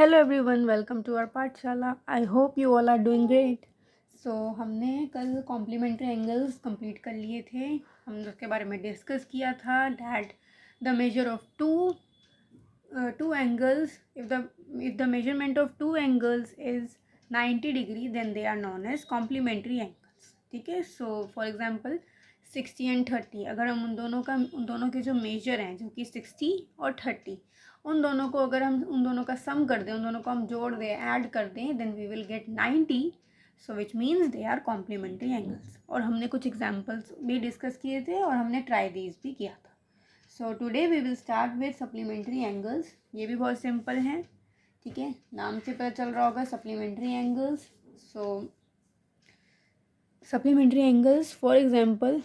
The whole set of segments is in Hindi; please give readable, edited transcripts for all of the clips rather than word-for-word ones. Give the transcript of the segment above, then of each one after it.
Hello everyone, welcome to our पाठशाला। I hope you all are doing great. So हमने कल कॉम्प्लीमेंट्री एंगल्स कंप्लीट कर लिए थे। हमने उसके बारे में डिस्कस किया था that the measure of two angles, if the measurement of two angles is 90 degree then they are known as complementary angles। ठीक है। सो फॉर एग्जांपल 60 एंड 30, अगर हम उन दोनों के जो मेजर हैं जो कि 60 और 30, उन दोनों को अगर हम उन दोनों का सम कर दें, उन दोनों को हम जोड़ दें, ऐड कर दें, then we will get 90। So which means they are complementary angles. और हमने कुछ एग्जाम्पल्स भी डिस्कस किए थे और हमने ट्राई दीज भी किया था। So today we will start with supplementary angles. ये भी बहुत सिंपल हैं। ठीक है, नाम से पता चल रहा होगा supplementary angles. So supplementary angles, for example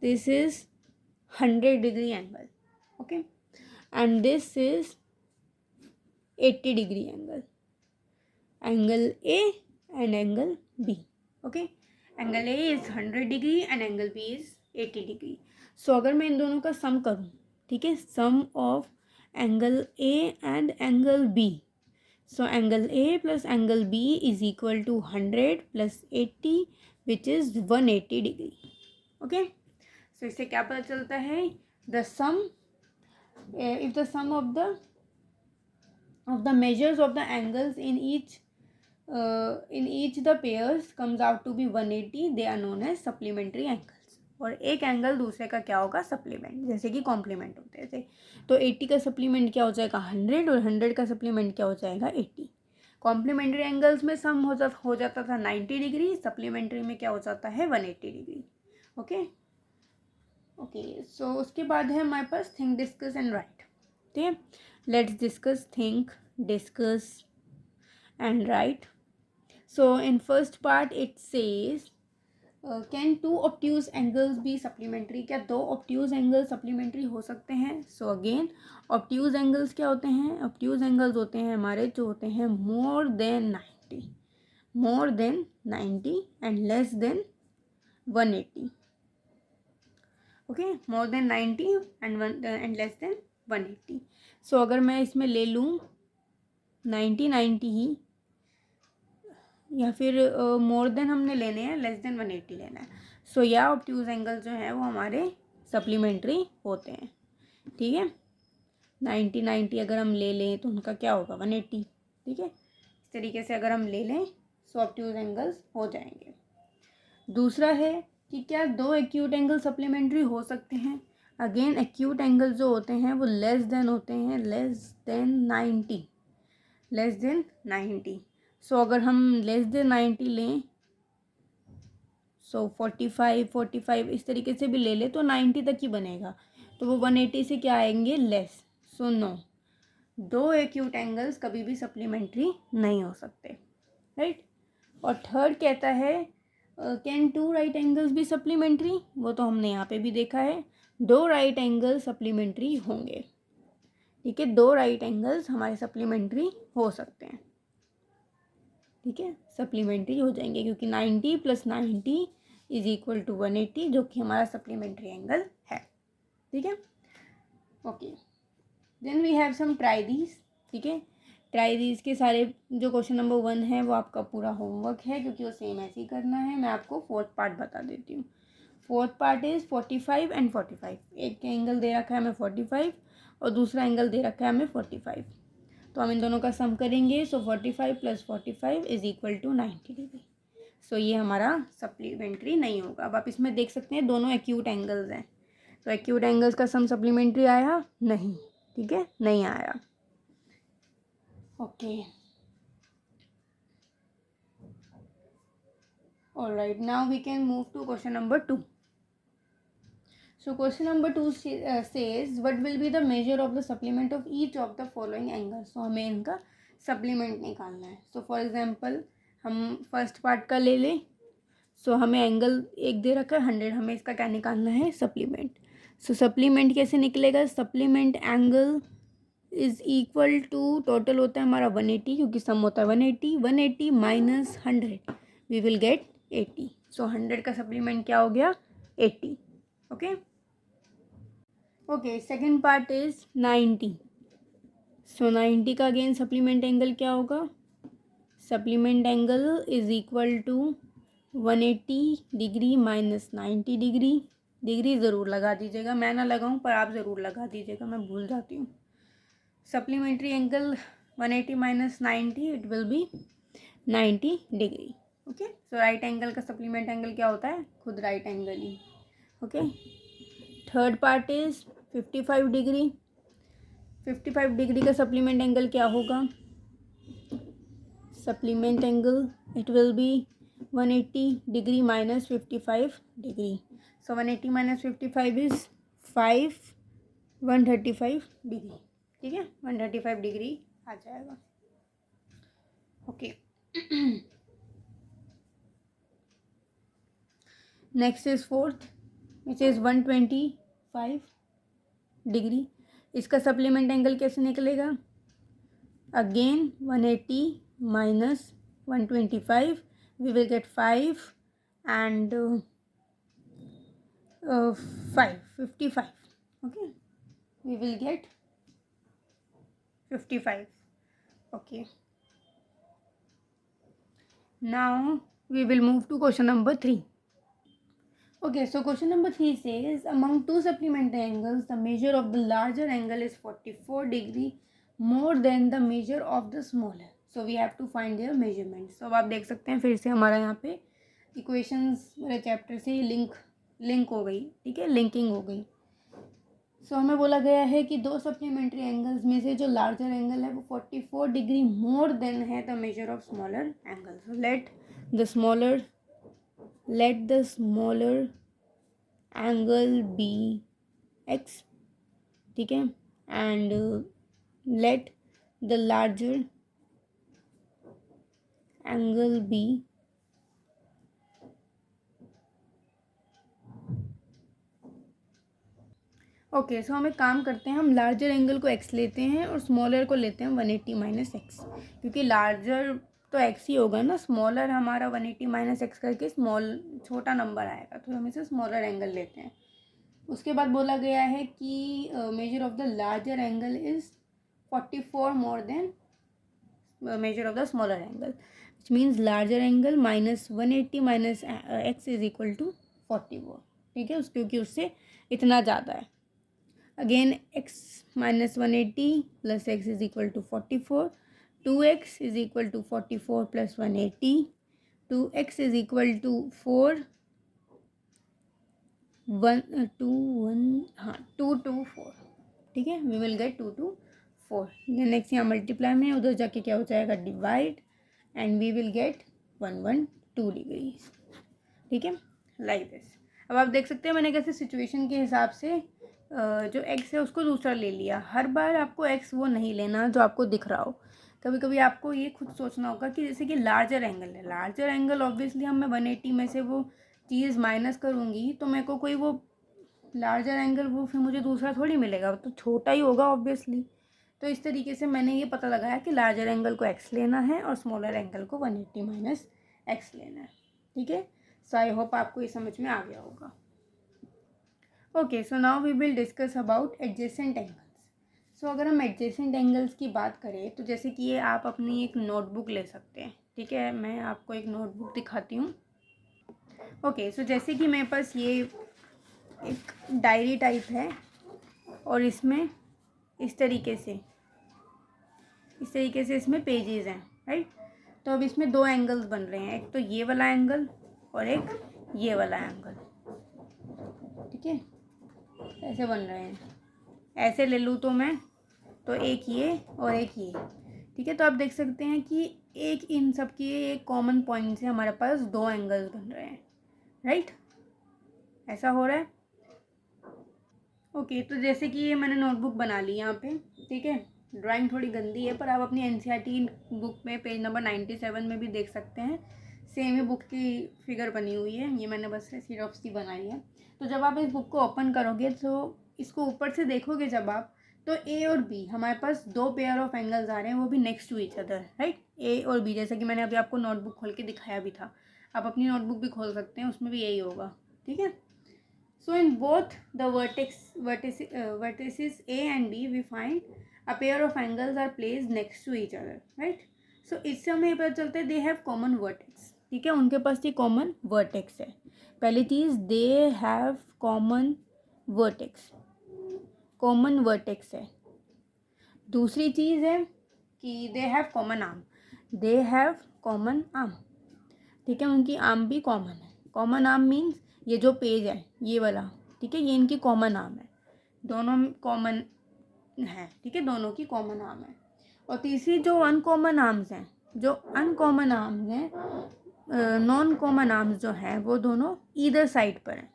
this is 100 degree angle, okay, and this is 80 degree angle A and angle B, okay। angle A is 100 degree and angle B is 80 degree। so अगर मैं इन दोनों का सम करूँ, ठीक है, sum of angle A and angle B, so angle A plus angle B is equal to 100 plus 80 which is 180 degree, okay। तो इससे क्या पता चलता है, the sum if the sum of the measures of the angles in each the pairs comes out to be 180, they are known as supplementary angles. और एक एंगल दूसरे का क्या होगा, सप्लीमेंट, जैसे कि कॉम्प्लीमेंट होते थे। तो 80 का सप्लीमेंट क्या हो जाएगा 100 और 100 का सप्लीमेंट क्या हो जाएगा 80। कॉम्प्लीमेंट्री एंगल्स में सम हो जाता था 90 डिग्री, सप्लीमेंट्री में क्या हो जाता है 180 डिग्री, ओके। ओके, सो उसके बाद है हमारे पास थिंक, डिस्कस एंड राइट। ठीक है, let's discuss, think, discuss and write. So in first part it says can two obtuse angles be supplementary. क्या दो ऑब्ट्यूज एंगल सप्लीमेंट्री हो सकते हैं? सो अगेन, ऑब्ट्यूज एंगल्स क्या होते हैं? ऑब्ट्यूज एंगल्स होते हैं हमारे जो होते हैं more than 90 and less than 180, okay, more than 90 and less than 180। सो अगर मैं इसमें ले लूँ 90 ही, या फिर मोर देन हमने लेने हैं, लेस देन 180 लेना है। सो या ऑब्ट्यूज एंगल जो है वो हमारे सप्लीमेंट्री होते हैं। ठीक है, 90 अगर हम ले लें तो उनका क्या होगा 180। ठीक है, इस तरीके से अगर हम ले लें सो ऑब्ट्यूज एंगल्स हो जाएंगे। दूसरा है कि क्या दो एक्यूट एंगल सप्लीमेंट्री हो सकते हैं? अगेन, एक्यूट एंगल जो होते हैं वो लेस देन होते हैं, लेस देन 90। सो अगर हम लेस देन 90 लें, सो 45 इस तरीके से भी ले ले तो 90 तक ही बनेगा, तो वो 180 से क्या आएंगे, लेस। सो नो, दो एक्यूट एंगल्स कभी भी सप्लीमेंट्री नहीं हो सकते, राइट। और थर्ड कहता है कैन टू राइट एंगल्स भी सप्लीमेंट्री। वो तो हमने यहाँ पे भी देखा है, दो राइट एंगल सप्लीमेंट्री होंगे। ठीक है, दो राइट एंगल्स हमारे सप्लीमेंट्री हो सकते हैं। ठीक है, सप्लीमेंट्री हो जाएंगे क्योंकि 90 + 90 इज इक्वल टू 180, जो कि हमारा सप्लीमेंट्री एंगल है। ठीक है, okay, then we have some try these. ठीक है, ट्राई दीज के सारे जो क्वेश्चन नंबर 1 है वो आपका पूरा होमवर्क है, क्योंकि वो सेम ऐसे ही करना है। मैं आपको फोर्थ पार्ट बता देती हूँ। Fourth part is 45 and 45। एक एंगल दे रखा है हमें 45 और दूसरा एंगल दे रखा है हमें 45। तो हम इन दोनों का सम करेंगे। सो 45 + 45 इज इक्वल टू 90 डिग्री। सो ये हमारा सप्लीमेंट्री नहीं होगा। अब आप इसमें देख सकते हैं दोनों एक्यूट एंगल्स हैं, तो एक्यूट एंगल्स का सम सप्लीमेंट्री आया नहीं। ठीक है, नहीं आया। Okay, all right, now we can move to question number 2. So question number 2 says what will be the measure of the supplement of each of the following angles। so हमें इनका सप्लीमेंट निकालना है। सो फॉर एग्जांपल हम फर्स्ट पार्ट का ले लें। सो हमें एंगल एक दे रखा है 100, हमें इसका क्या निकालना है, सप्लीमेंट। सो सप्लीमेंट कैसे निकलेगा, supplement angle is equal to, total होता है हमारा 180 क्योंकि सम होता है 180 minus 100 we will get 80। So 100 का सप्लीमेंट क्या हो गया 80, okay. Okay, second part is 90। So 90 का अगेन सप्लीमेंट एंगल क्या होगा? Supplement angle is equal to 180 degree minus 90 degree. Degree ज़रूर लगा दीजिएगा, मैं ना लगाऊं पर आप ज़रूर लगा दीजिएगा, मैं भूल जाती हूँ। Supplementary angle 180 minus 90, it will be 90 degree. Okay, so right angle का सप्लीमेंट एंगल क्या होता है? खुद right angle he. Okay, third part is 55 degree. 55 degree का सप्लीमेंट एंगल क्या होगा? Supplement angle it will be 180 degree minus 55 degree. So 180 minus 55 is 135 degree. ठीक है, 135 डिग्री आ जाएगा। Okay, next is fourth which is 125 degree. इसका सप्लीमेंट एंगल कैसे निकलेगा? Again 180 minus 125, we will get 5 and 55. Okay, we will get 55. Okay, now we will move to question number 3. Okay, so question number 3 says among two supplementary angles the measure of the larger angle is 44 degree more than the measure of the smaller. So we have to find their measurements. So अब आप देख सकते हैं फिर से हमारा यहाँ पे इक्वेशंस वाले चैप्टर से लिंक हो गई। ठीक है, लिंकिंग हो गई। सो हमें बोला गया है कि दो सप्लीमेंट्री एंगल्स में से जो लार्जर एंगल है वो 44 डिग्री मोर देन है the measure of smaller angle. So let the smaller angle be x. ठीक है, and let the larger angle be okay. So हम एक काम करते हैं, हम लार्जर एंगल को एक्स लेते हैं और स्मॉलर को लेते हैं 180 माइनस एक्स, क्योंकि लार्जर तो एक्स ही होगा ना, स्मॉलर हमारा 180 माइनस एक्स करके छोटा नंबर आएगा, तो हम इसे स्मॉलर एंगल लेते हैं। उसके बाद बोला गया है कि measure of the larger angle is 44 more than measure of the smaller angle, which means larger angle minus 180 minus x is equal to 44। ठीक है, क्योंकि उससे इतना ज़्यादा है। Again x minus 180 plus x is equal to 44. 2x is equal to 44 plus 180. 2x is equal to 4. 2 to 4. ठीक है, we will get 2 to 4. Next यहाँ मल्टीप्लाई में उधर जाके क्या हो जाएगा? Divide, and we will get 112 degree. ठीक है, लाइक दिस। अब आप देख सकते हैं मैंने कैसे सिचुएशन के हिसाब से जो एक्स है उसको दूसरा ले लिया। हर बार आपको एक्स वो नहीं लेना जो आपको दिख रहा हो, कभी कभी आपको ये खुद सोचना होगा कि जैसे कि लार्जर एंगल है, लार्जर एंगल ऑब्वियसली हम मैं 180 में से वो चीज़ माइनस करूँगी तो मेरे को कोई वो लार्जर एंगल वो फिर मुझे दूसरा थोड़ी मिलेगा, तो छोटा ही होगा ऑब्वियसली। तो इस तरीके से मैंने ये पता लगाया कि लार्जर एंगल को एक्स लेना है और स्मॉलर एंगल को 180 माइनस एक्स लेना है। ठीक है, सो आई होप आपको ये समझ में आ गया होगा। Okay, so now we will discuss about adjacent angles. So अगर हम एडजेसेंट एंगल्स की बात करें तो जैसे कि ये आप अपनी एक नोटबुक ले सकते हैं। ठीक है, मैं आपको एक नोटबुक दिखाती हूँ। ओके, सो जैसे कि मेरे पास ये एक डायरी टाइप है और इसमें इस तरीके से इसमें पेजेस हैं, राइट। तो अब इसमें दो एंगल्स बन रहे हैं, एक तो ये वाला एंगल और एक ये वाला एंगल। ठीक है, ऐसे बन रहे हैं। ऐसे ले लूँ तो मैं, तो एक ये और एक ये। ठीक है, तो आप देख सकते हैं कि एक इन सब की एक कॉमन पॉइंट से हमारे पास दो एंगल्स बन रहे हैं, राइट। ऐसा हो रहा है। ओके, तो जैसे कि ये मैंने नोटबुक बना ली यहाँ पे। ठीक है, ड्राइंग थोड़ी गंदी है पर आप अपनी एनसीईआरटी बुक में पेज नंबर 97 में भी देख सकते हैं, सेम ही बुक की फिगर बनी हुई है। ये मैंने बस सिरॉक्स की बनाई है। तो जब आप इस बुक को ओपन करोगे तो इसको ऊपर से देखोगे जब आप, तो ए और बी हमारे पास दो पेयर ऑफ एंगल्स आ रहे हैं, वो भी next to each other, right. A और बी, जैसे कि मैंने अभी आपको नोटबुक खोल के दिखाया भी था, आप अपनी नोटबुक भी खोल सकते हैं, उसमें भी यही होगा। ठीक है, So in both the vertices A and B, we find a pair of angles are placed next to each other, right? So इससे हमें ये पता चलता है they have common vertex, ठीक है, उनके पास ये common vertex है. पहली चीज़ they have common vertex है. दूसरी चीज़ है कि they have common arm, ठीक है, उनकी आर्म भी कॉमन है. कॉमन आर्म मीन्स ये जो पेज है ये वाला, ठीक है, ये इनकी कॉमन आर्म है, दोनों कॉमन है, ठीक है, दोनों की कॉमन आर्म है. और तीसरी जो अनकॉमन आर्म्स हैं, नॉन कॉमन आर्म्स जो हैं वो दोनों ईदर साइड पर हैं,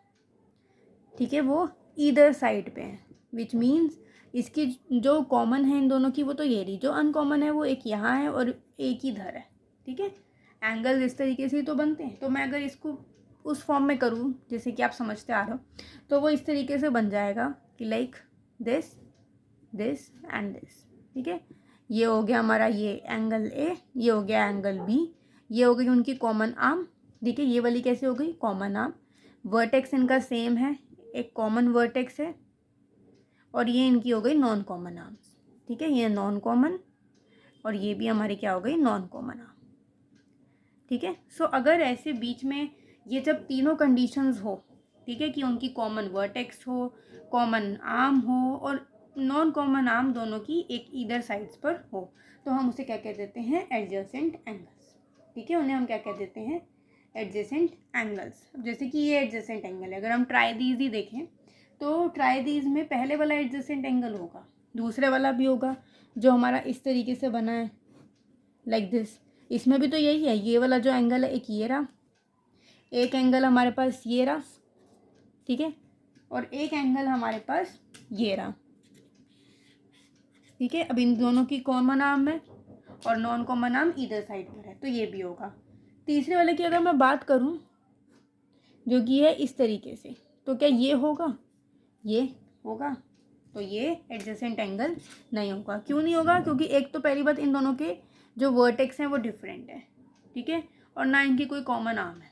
ठीक है, वो ईदर साइड पे हैं. विच मीन्स इसकी जो कॉमन है इन दोनों की वो तो ये रही, जो अनकॉमन है वो एक यहाँ है और एक इधर है, ठीक है. एंगल इस तरीके से तो बनते हैं. तो मैं अगर इसको उस फॉर्म में करूँ जैसे कि आप समझते आ रहे हो, तो वो इस तरीके से बन जाएगा कि लाइक दिस एंड दिस, ठीक है. ये हो गया हमारा ये एंगल ए, ये हो गया एंगल बी, ये हो गई उनकी कॉमन आर्म, ठीक है. ये वाली कैसे हो गई, कॉमन आर्म. वर्टेक्स इनका सेम है, एक कॉमन वर्टेक्स है, और ये इनकी हो गई नॉन कॉमन आर्म्स, ठीक है. ये नॉन कॉमन और ये भी हमारी क्या हो गई, नॉन कॉमन आर्म, ठीक है. सो अगर ऐसे बीच में ये जब तीनों कंडीशंस हो, ठीक है, कि उनकी कॉमन वर्टेक्स हो, कॉमन आर्म हो और नॉन कॉमन आर्म दोनों की एक ईदर साइड्स पर हो, तो हम उसे क्या कह देते हैं, एडजेसेंट एंगल्स, ठीक है. उन्हें हम क्या कह देते हैं, एडजेसेंट एंगल्स. जैसे कि ये एडजेसेंट एंगल है, अगर हम ट्राइदीज ही देखें तो ट्राइदीज में पहले वाला एडजेसेंट एंगल होगा, दूसरे वाला भी होगा, जो हमारा इस तरीके से बना है लाइक दिस. इसमें भी तो यही है, ये वाला जो एंगल है एक ये रहा, एक एंगल हमारे पास ये रहा, ठीक है, और एक एंगल हमारे पास ये रहा, ठीक है. अब इन दोनों की कॉमन आर्म है और नॉन कॉमन आर्म इधर साइड पर है, तो ये भी होगा. तीसरे वाले की अगर मैं बात करूं जो कि है इस तरीके से, तो क्या ये होगा, ये होगा, तो ये एडजेसेंट एंगल नहीं होगा. क्यों नहीं होगा, क्योंकि एक तो पहली बात इन दोनों के जो वर्टेक्स हैं वो डिफरेंट है, ठीक है, और ना इनकी कोई कॉमन आर्म है,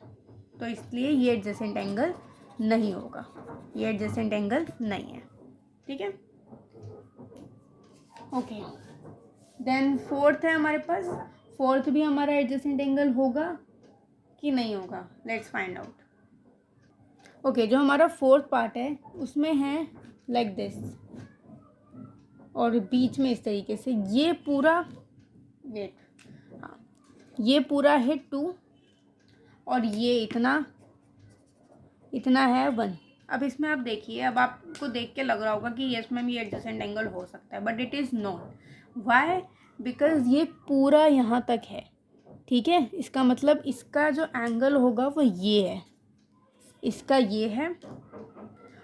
तो इसलिए ये एडजेसेंट एंगल नहीं होगा, ये एडजेसेंट एंगल नहीं है, ठीक है. ओके, देन फोर्थ है हमारे पास. फोर्थ भी हमारा एडजेसेंट एंगल होगा कि नहीं होगा, लेट्स फाइंड आउट. ओके, जो हमारा फोर्थ पार्ट है उसमें है लाइक दिस, और बीच में इस तरीके से ये पूरा वेट, हाँ, ये पूरा है 2 और ये इतना है 1. अब इसमें आप देखिए, अब आपको देख के लग रहा होगा कि ये इसमें भी एडजेसेंट एंगल हो सकता है, but it is not. Why, because ये पूरा यहाँ तक है, ठीक है. इसका मतलब इसका जो एंगल होगा वो ये है, इसका ये है,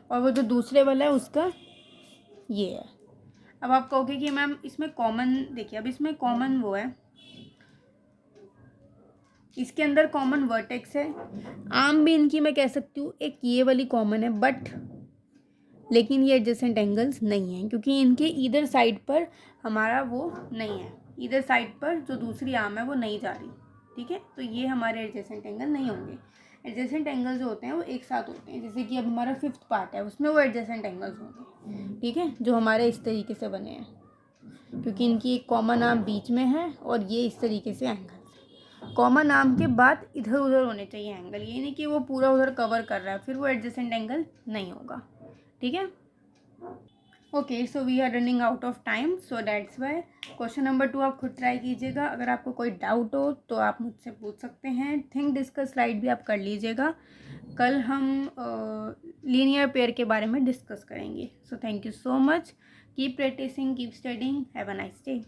और वो जो दूसरे वाला है उसका ये है. अब आप कहोगे कि मैम इसमें कॉमन देखिए, अब इसमें कॉमन वो है, इसके अंदर कॉमन वर्टेक्स है, आर्म भी इनकी मैं कह सकती हूँ एक ये वाली कॉमन है, बट लेकिन ये एडजेसेंट एंगल्स नहीं हैं, क्योंकि इनके इधर साइड पर हमारा वो नहीं है, इधर साइड पर जो दूसरी आर्म है वो नहीं जा रही, ठीक है. तो ये हमारे एडजेसेंट एंगल नहीं होंगे. एडजेसेंट एंगल जो होते हैं वो एक साथ होते हैं, जैसे कि अब हमारा फिफ्थ पार्ट है उसमें वो एडजेसेंट एंगल्स होंगे, ठीक है, जो हमारे इस तरीके से बने हैं, क्योंकि इनकी एक कॉमन आर्म बीच में है और ये इस तरीके से एंगल. कॉमन आर्म के बाद इधर उधर होने चाहिए एंगल, ये नहीं कि वो पूरा उधर कवर कर रहा है, फिर वो एडजेसेंट एंगल नहीं होगा, ठीक है. Okay, so we are running out of time, so that's why question number 2 आप खुद ट्राई कीजिएगा. अगर आपको कोई डाउट हो तो आप मुझसे पूछ सकते हैं. थिंक डिस्कस स्लाइड भी आप कर लीजिएगा. कल हम लीनियर पेयर के बारे में डिस्कस करेंगे. So thank you so much. Keep practising, keep studying. Have a nice day.